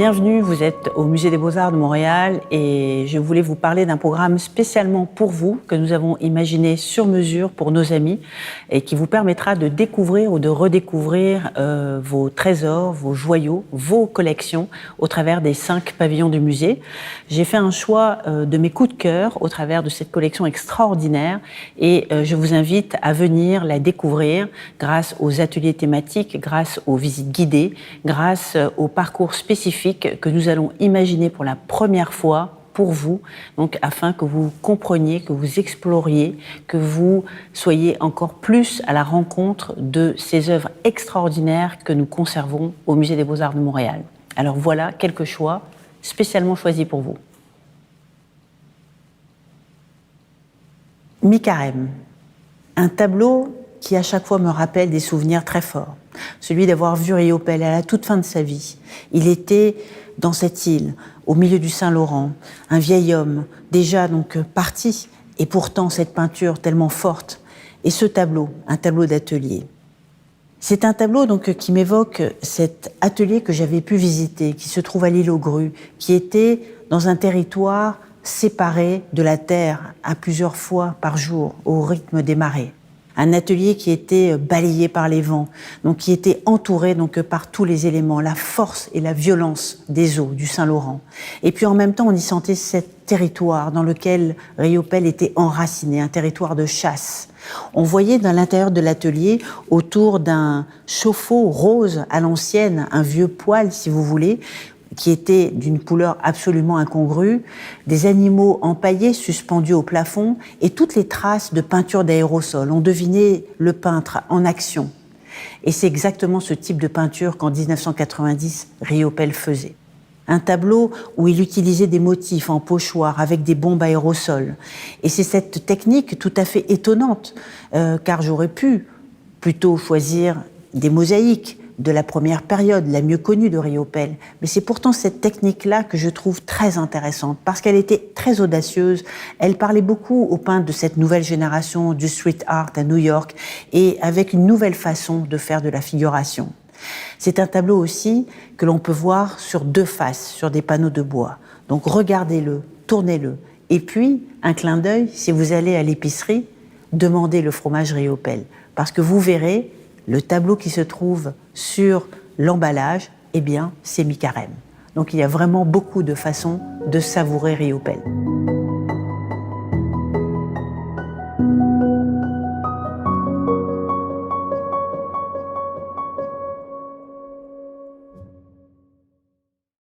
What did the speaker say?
Bienvenue, vous êtes au Musée des Beaux-Arts de Montréal et je voulais vous parler d'un programme spécialement pour vous que nous avons imaginé sur mesure pour nos amis et qui vous permettra de découvrir ou de redécouvrir vos trésors, vos joyaux, vos collections au travers des 5 pavillons du musée. J'ai fait un choix de mes coups de cœur au travers de cette collection extraordinaire et je vous invite à venir la découvrir grâce aux ateliers thématiques, grâce aux visites guidées, grâce aux parcours spécifiques que nous allons imaginer pour la première fois pour vous, donc afin que vous compreniez, que vous exploriez, que vous soyez encore plus à la rencontre de ces œuvres extraordinaires que nous conservons au Musée des Beaux-Arts de Montréal. Alors voilà quelques choix spécialement choisis pour vous. Mi-Carême, un tableau qui à chaque fois me rappelle des souvenirs très forts. Celui d'avoir vu Riopelle à la toute fin de sa vie. Il était dans cette île, au milieu du Saint-Laurent, un vieil homme, déjà donc parti, et pourtant cette peinture tellement forte. Et ce tableau, un tableau d'atelier. C'est un tableau donc qui m'évoque cet atelier que j'avais pu visiter, qui se trouve à l'île aux Grues, qui était dans un territoire séparé de la terre à plusieurs fois par jour, au rythme des marées. Un atelier qui était balayé par les vents, donc qui était entouré donc par tous les éléments, la force et la violence des eaux du Saint-Laurent. Et puis en même temps, on y sentait ce territoire dans lequel Riopelle était enraciné, un territoire de chasse. On voyait dans l'intérieur de l'atelier, autour d'un chauffe-eau rose à l'ancienne, un vieux poêle si vous voulez, qui était d'une couleur absolument incongrue, des animaux empaillés suspendus au plafond et toutes les traces de peinture d'aérosol. On devinait le peintre en action. Et c'est exactement ce type de peinture qu'en 1990, Riopelle faisait. Un tableau où il utilisait des motifs en pochoir avec des bombes aérosols. Et c'est cette technique tout à fait étonnante, car j'aurais pu plutôt choisir des mosaïques, de la première période, la mieux connue de Riopelle. Mais c'est pourtant cette technique-là que je trouve très intéressante, parce qu'elle était très audacieuse. Elle parlait beaucoup aux peintres de cette nouvelle génération du street art à New York, et avec une nouvelle façon de faire de la figuration. C'est un tableau aussi que l'on peut voir sur 2 faces, sur des panneaux de bois. Donc regardez-le, tournez-le. Et puis, un clin d'œil, si vous allez à l'épicerie, demandez le fromage Riopelle, parce que vous verrez, le tableau qui se trouve sur l'emballage, eh bien, c'est Mi-Carême. Donc il y a vraiment beaucoup de façons de savourer Riopelle.